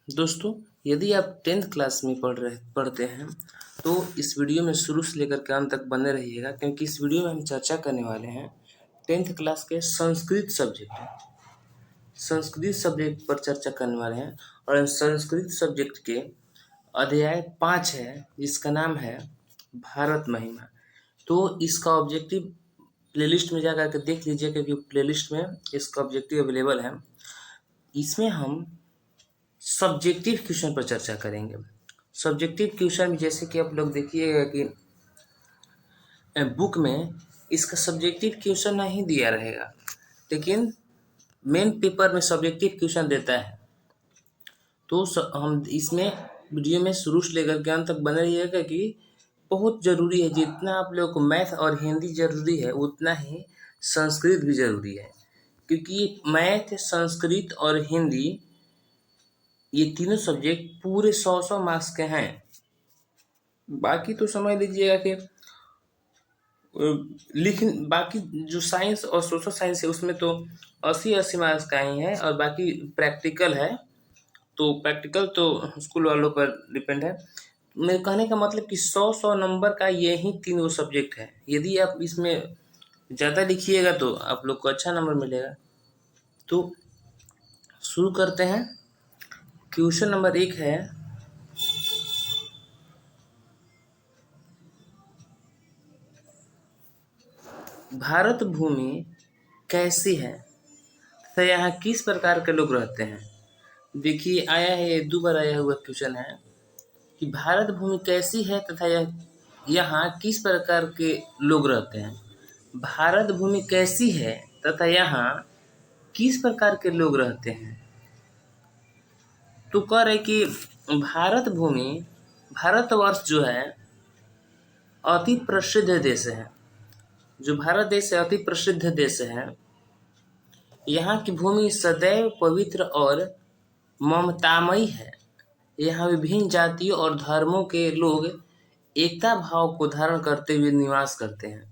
दोस्तों, यदि आप 10th क्लास में पढ़ते हैं तो इस वीडियो में शुरू से लेकर के अंत तक बने रहिएगा, क्योंकि इस वीडियो में हम चर्चा करने वाले हैं 10th क्लास के संस्कृत सब्जेक्ट पर चर्चा करने वाले हैं। और संस्कृत सब्जेक्ट के अध्याय 5 है, जिसका नाम है भारत महिमा। तो इसका ऑब्जेक्टिव प्लेलिस्ट में जा कर के देख लीजिए, क्योंकि प्लेलिस्ट में इसका ऑब्जेक्टिव अवेलेबल है। इसमें हम सब्जेक्टिव क्वेश्चन पर चर्चा करेंगे। सब्जेक्टिव क्वेश्चन में जैसे कि आप लोग देखिएगा कि बुक में इसका सब्जेक्टिव क्वेश्चन नहीं दिया रहेगा, लेकिन मेन पेपर में सब्जेक्टिव क्वेश्चन देता है। तो हम इसमें वीडियो में शुरू से लेकर के अंत तक बने रहिएगा कि बहुत ज़रूरी है। जितना आप लोगों को मैथ और हिंदी ज़रूरी है, उतना ही संस्कृत भी ज़रूरी है, क्योंकि मैथ, संस्कृत और हिंदी ये तीनों सब्जेक्ट पूरे 100 मार्क्स के हैं। बाकी तो समझ लीजिएगा कि बाकी जो साइंस और सोशल साइंस है उसमें तो 80 मार्क्स का ही है, और बाकी प्रैक्टिकल है। तो प्रैक्टिकल तो स्कूल वालों पर डिपेंड है। मेरे कहने का मतलब कि 100 नंबर का यही तीनों सब्जेक्ट है। यदि आप इसमें ज़्यादा लिखिएगा तो आप लोग को अच्छा नंबर मिलेगा। तो शुरू करते हैं। क्वेश्चन नंबर 1 है, भारत भूमि कैसी है तथा यहाँ किस प्रकार के लोग रहते हैं। देखिए, आया है, 2 बार आया हुआ क्वेश्चन है कि भारत भूमि कैसी है तथा यहाँ किस प्रकार के लोग रहते हैं। भारत भूमि कैसी है तथा यहाँ किस प्रकार के लोग रहते हैं। तो कह रहे कि भारतवर्ष जो है अति प्रसिद्ध देश है। जो भारत देश है अति प्रसिद्ध देश है। यहाँ की भूमि सदैव पवित्र और ममतामयी है। यहाँ विभिन्न जातियों और धर्मों के लोग एकता भाव को धारण करते हुए निवास करते हैं।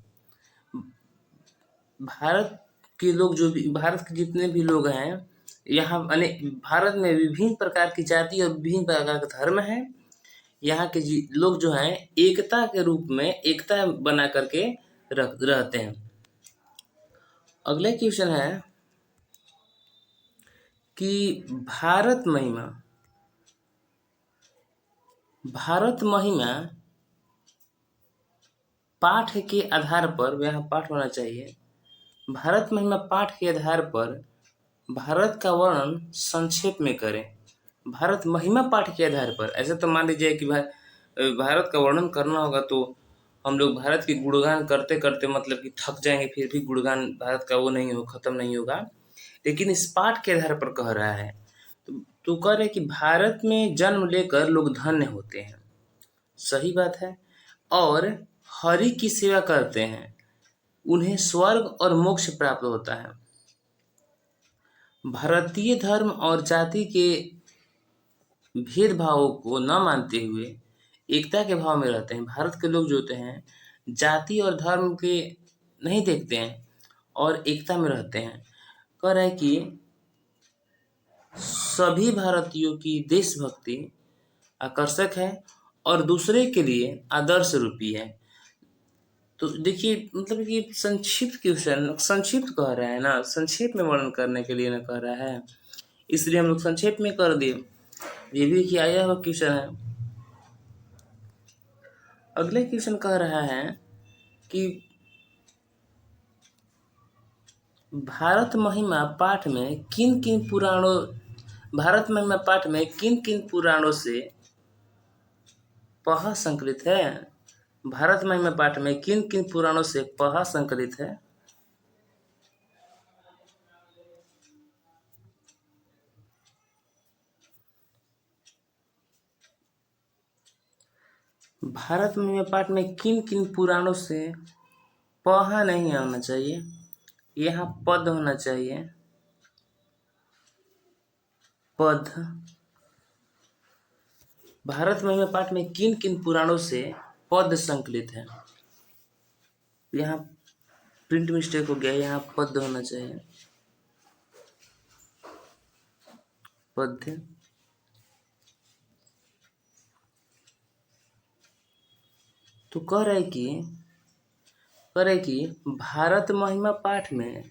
भारत के जितने भी लोग हैं, यहाँ भारत में विभिन्न प्रकार की जाति और विभिन्न प्रकार के धर्म हैं। यहाँ के लोग जो हैं एकता के रूप में एकता बना करके रहते हैं। अगले क्वेश्चन है कि भारत महिमा पाठ के आधार पर, यहाँ पाठ होना चाहिए, भारत महिमा पाठ के आधार पर भारत का वर्णन संक्षेप में करें। भारत महिमा पाठ के आधार पर, ऐसे तो मान लीजिए कि भारत का वर्णन करना होगा तो हम लोग भारत की गुणगान करते करते मतलब कि थक जाएंगे, फिर भी गुणगान भारत का खत्म नहीं होगा। लेकिन इस पाठ के आधार पर कह रहा है तो कह रहे कि भारत में जन्म लेकर लोग धन्य होते हैं। सही बात है। और हरि की सेवा करते हैं, उन्हें स्वर्ग और मोक्ष प्राप्त होता है। भारतीय धर्म और जाति के भेदभावों को न मानते हुए एकता के भाव में रहते हैं। भारत के लोग जो होते हैं जाति और धर्म के नहीं देखते हैं और एकता में रहते हैं। कह रहे हैं कि सभी भारतीयों की देशभक्ति आकर्षक है और दूसरे के लिए आदर्श रूपी है। तो देखिए, मतलब कि संक्षिप्त क्वेश्चन, संक्षिप्त कह रहा है ना, संक्षेप में वर्णन करने के लिए ना कह रहा है, इसलिए हम लोग संक्षेप में कर दिए। ये भी कि आया हुआ क्वेश्चन है। अगले क्वेश्चन कह रहा है कि भारत महिमा पाठ में किन किन पुराणों से पहा संकलित है। भारत महिमा पाठ में किन किन पुराणों से पहा संकलित है। भारत महिमा पाठ में किन किन पुराणों से पहा नहीं आना चाहिए, यहाँ पद होना चाहिए, पद। भारत महिमा पाठ में किन किन पुराणों से पद संकलित है। यहाँ प्रिंट मिस्टेक हो गया, यहाँ पद होना चाहिए, पद्य। तो कह रहे कि भारत महिमा पाठ में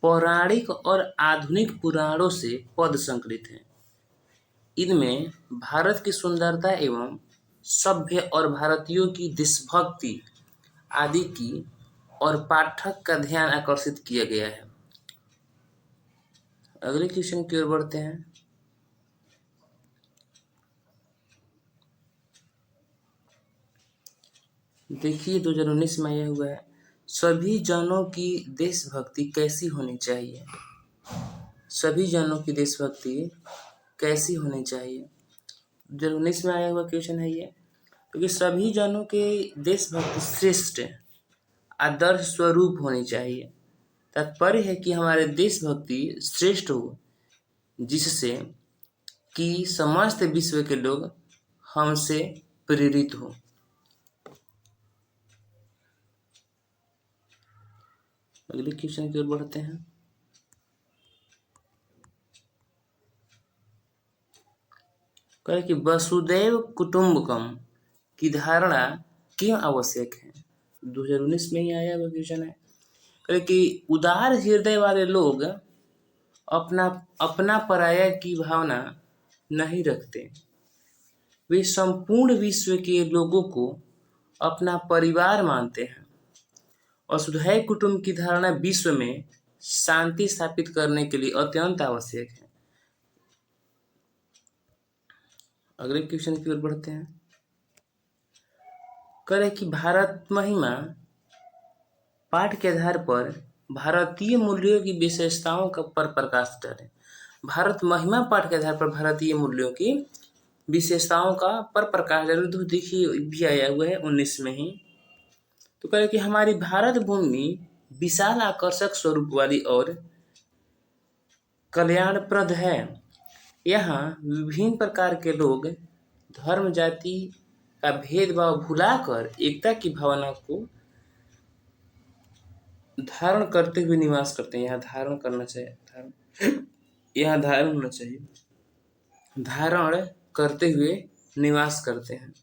पौराणिक और आधुनिक पुराणों से पद संकलित हैं। इनमें भारत की सुंदरता एवं सभ्य और भारतीयों की देशभक्ति आदि की और पाठक का ध्यान आकर्षित किया गया है। अगले क्वेश्चन की ओर बढ़ते हैं। देखिए 2019 में आया हुआ है, सभी जनों की देशभक्ति कैसी होनी चाहिए। सभी जनों की देशभक्ति कैसी होनी चाहिए, 2019 में आया हुआ क्वेश्चन है ये। क्योंकि सभी जनों के देशभक्ति श्रेष्ठ आदर्श स्वरूप होनी चाहिए। तात्पर्य है कि हमारे देशभक्ति श्रेष्ठ हो, जिससे कि समस्त विश्व के लोग हमसे प्रेरित हो। अगले क्वेश्चन की ओर बढ़ते हैं। कहे कि वसुदैव कुटुंबकम की धारणा क्यों आवश्यक है, 2019 में ही आया हुआ क्वेश्चन है। कहे कि उदार हृदय वाले लोग अपना पराया की भावना नहीं रखते। वे संपूर्ण विश्व के लोगों को अपना परिवार मानते हैं। वसुधैव कुटुंब की धारणा विश्व में शांति स्थापित करने के लिए अत्यंत आवश्यक है। अगले क्वेश्चन की ओर बढ़ते हैं। करें कि भारत महिमा पाठ के आधार पर भारतीय मूल्यों की विशेषताओं का पर प्रकाश डालें। भारत महिमा पाठ के आधार पर भारतीय मूल्यों की विशेषताओं का पर प्रकाश डालें। तो देखिए भी आया हुआ है 19 में ही। तो कहे कि हमारी भारत भूमि विशाल आकर्षक स्वरूप वाली और कल्याणप्रद है। यहाँ विभिन्न प्रकार के लोग धर्म जाति का भेदभाव भुलाकर एकता की भावना को धारण करते हुए निवास करते हैं। यहाँ धारण करना चाहिए, यहाँ धारण होना चाहिए, धारण करते हुए निवास करते हैं।